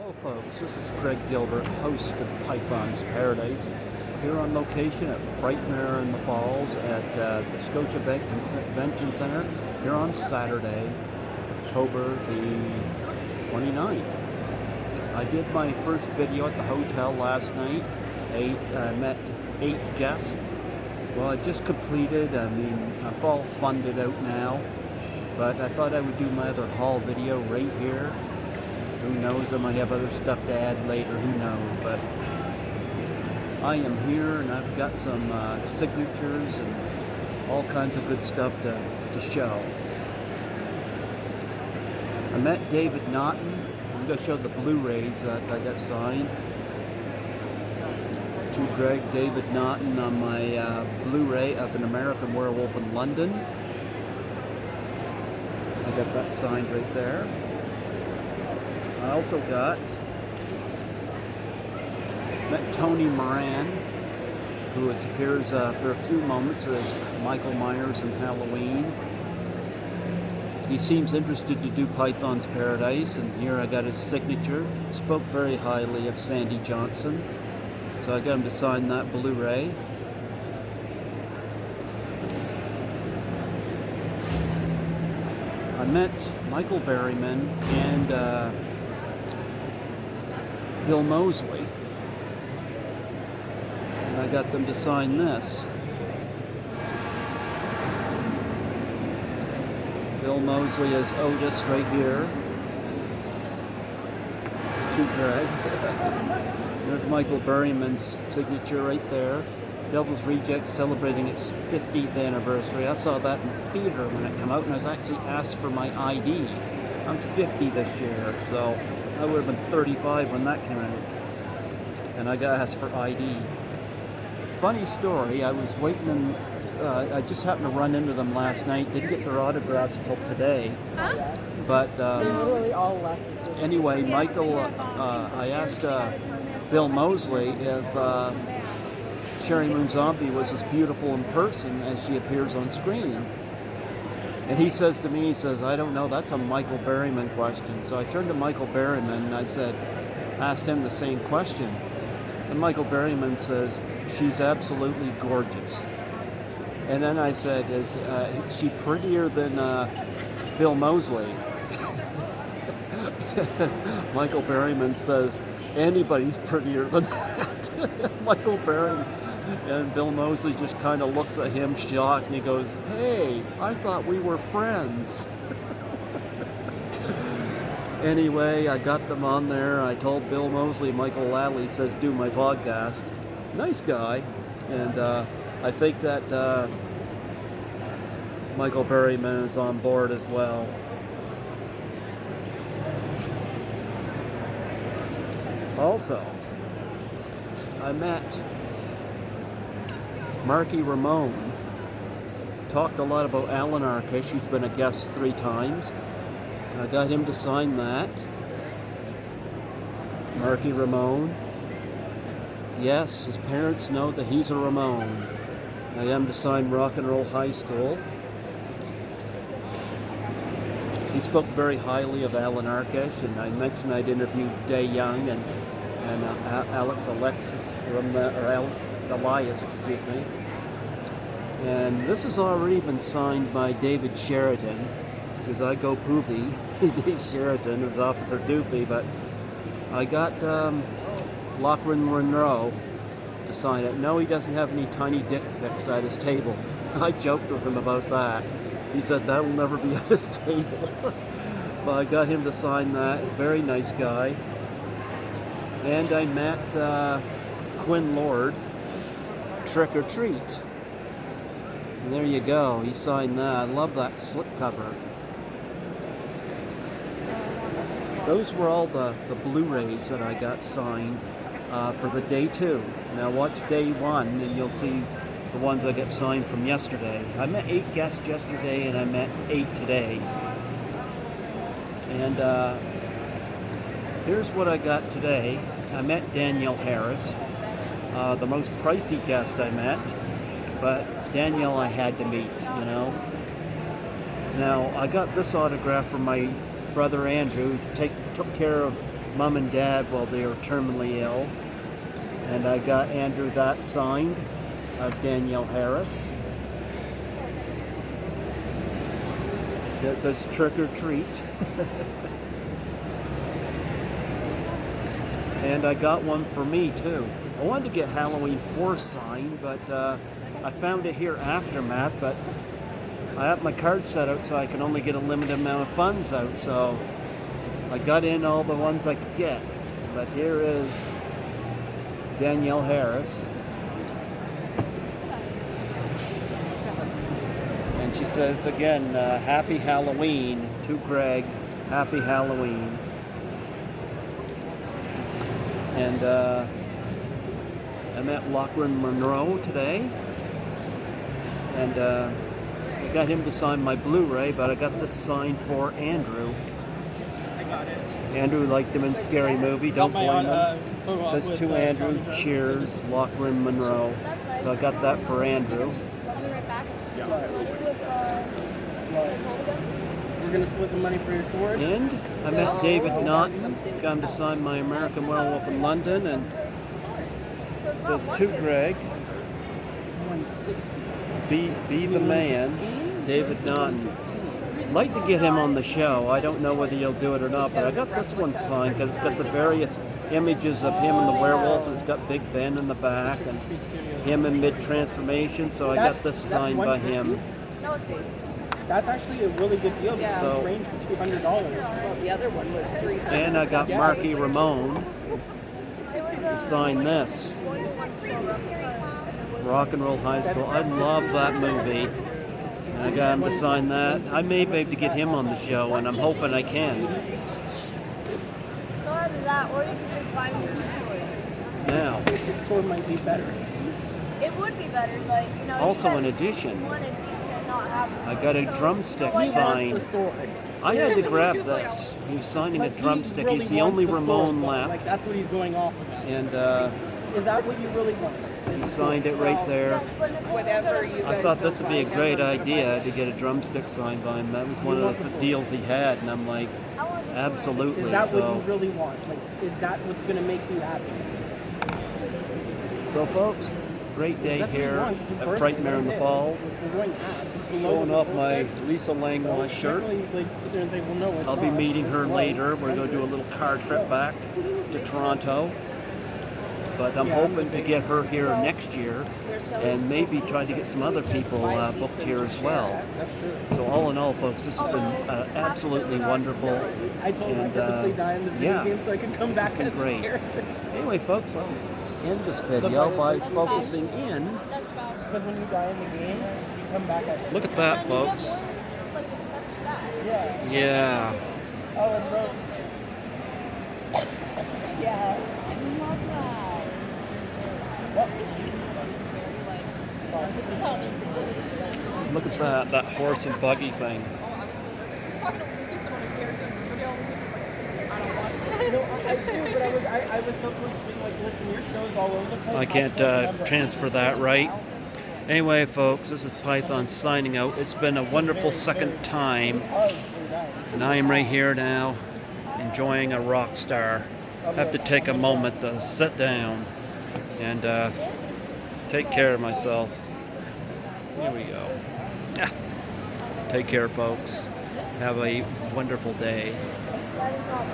Hello folks, this is Craig Gilbert, host of Python's Paradise, here on location at Frightmare in the Falls at the Scotiabank Convention Center here on Saturday, October the 29th. I did my first video at the hotel last night. I met 8 guests. Well, I just completed, I'm all funded out now, but I thought I would do my other haul video right here. Who knows, I might have other stuff to add later, who knows, but I am here and I've got some signatures and all kinds of good stuff to show. I met David Naughton. I'm going to show the Blu-rays that I got signed. To Greg, David Naughton on my Blu-ray of An American Werewolf in London. I got that signed right there. I also met Tony Moran, who appears for a few moments as Michael Myers in Halloween. He seems interested to do Python's Paradise, and here I got his signature. Spoke very highly of Sandy Johnson, so I got him to sign that Blu-ray. I met Michael Berryman and Bill Moseley, and I got them to sign this. Bill Moseley is Otis right here. To Greg. There's Michael Berryman's signature right there. Devil's Rejects celebrating its 50th anniversary. I saw that in the theater when it came out, and I was actually asked for my ID. I'm 50 this year, so I would have been 35 when that came out, and I got asked for ID. Funny story, I was waiting and I just happened to run into them last night. Didn't get their autographs until today, but literally all left. anyway, Michael, I asked Bill Moseley if Sherry Moon Zombie was as beautiful in person as she appears on screen. And he says to me, I don't know, that's a Michael Berryman question. So I turned to Michael Berryman and I asked him the same question. And Michael Berryman says, she's absolutely gorgeous. And then I said, is she prettier than Bill Moseley? Michael Berryman says, anybody's prettier than that. Michael Berryman. And Bill Moseley just kind of looks at him shocked and he goes, hey, I thought we were friends. Anyway, I got them on there. I told Bill Moseley, Michael Lally says, do my podcast. Nice guy. And I think that Michael Berryman is on board as well. Also, I met Marky Ramone. Talked a lot about Alan Arkish. He's been a guest 3 times. I got him to sign that. Marky Ramone. Yes, his parents know that he's a Ramone. I got him to sign Rock and Roll High School. He spoke very highly of Alan Arkish, and I mentioned I'd interviewed Day Young and Alexis from Elias, excuse me. And this has already been signed by David Sheridan, because I go poopy. Dave Sheridan was Officer Doofy, but I got Lachlan Monroe to sign it. No, he doesn't have any tiny dick pics at his table. I joked with him about that. He said that will never be at his table. But I got him to sign that. Very nice guy. And I met Quinn Lord, Trick or Treat. And there you go, he signed that. I love that slipcover. Those were all the Blu-rays that I got signed for the day 2. Now watch day 1 and you'll see the ones I got signed from yesterday. I met 8 guests yesterday and I met 8 today. And here's what I got today. I met Danielle Harris, the most pricey guest I met, but Danielle I had to meet, you know. Now, I got this autograph from my brother Andrew, took care of mom and dad while they were terminally ill. And I got Andrew that signed of Danielle Harris. That says trick or treat. And I got one for me too. I wanted to get Halloween 4 signed, but I found it here Aftermath, but I have my card set out so I can only get a limited amount of funds out, so I got in all the ones I could get. But here is Danielle Harris. And she says again, Happy Halloween to Greg. Happy Halloween. And I met Lachlan Monroe today. And I got him to sign my Blu-ray, but I got this signed for Andrew. I got it. Andrew liked him in Scary Movie. Don't blame him. It says to Andrew, cheers, Lachlan Monroe. So I got that for Andrew. I'll be right back. We're going to split the money for your sword. And I met David Naughton. Got him to sign my American Werewolf in London. And it says to Greg, 160. be the man, David Naughton. I'd like to get him on the show. I don't know whether he'll do it or not, but I got this one signed because it's got the various images of him and the werewolf, and it's got Big Ben in the back and him in mid-transformation, so I got this signed by him. That's actually a really good deal because So- it ranged for $200. Well, the other one was $300. And I got Marky Ramone to sign this. Rock and Roll High School. I love that movie. And I got him to sign that. I may be able to get him on the show, and I'm hoping I can. So either that, or you could just buy me the sword. Now, This sword might be better. It would be better, but you know. also you in guys addition, wanted me to not have I the got a sword. drumstick So, like, signed. The sword. I had to grab this. He was signing a Like, he drumstick. really He's the wants only the sword, Ramone though. Like, left. that's what he's going off of. And Is that what you really want? he signed it right there. Yes, but Nicole, Whatever you I thought this would be a great idea to get a drumstick signed by him. That was one of the deals he had, and I'm like, I want the sword. absolutely. Is that what you So, really want? Like, is that what's going to make you happy? so folks, great day That's what you here want. It's your at birthday. Frightmare in the That's it. Falls. We're going half. It's below Showing the off my birthday. Lisa Langlois shirt. Really, like, sit there and say, well, no, it's I'll be not. meeting her It's later. low. We're going to do a little car trip back to Toronto. But I'm hoping to get her here next year and maybe try to get some other people booked here as well. That's true. So all in all, folks, this has been absolutely wonderful. I told him I And, purposely die in the video yeah, game so I can come this back has been as great. his character. Anyway, folks, I'll end this video by focusing in. That's fine. Because when you die in the game, you come back as Look at that, folks. Like, better stats. Yeah. Yeah. Oh, and bro, Yes, I love that. This is how we Look at that horse and buggy thing. talking to Lucas about his character in Riverdale. Lucas was like, I don't watch that. no, I do, but I was so close to being like, listen, your show's all over the place. I can't transfer that right. Anyway, folks, this is Python signing out. It's been a wonderful second time, and I am right here now enjoying a rock star. I have to take a moment to sit down and take care of myself. Here we go. Take care, folks. Have a wonderful day. That is not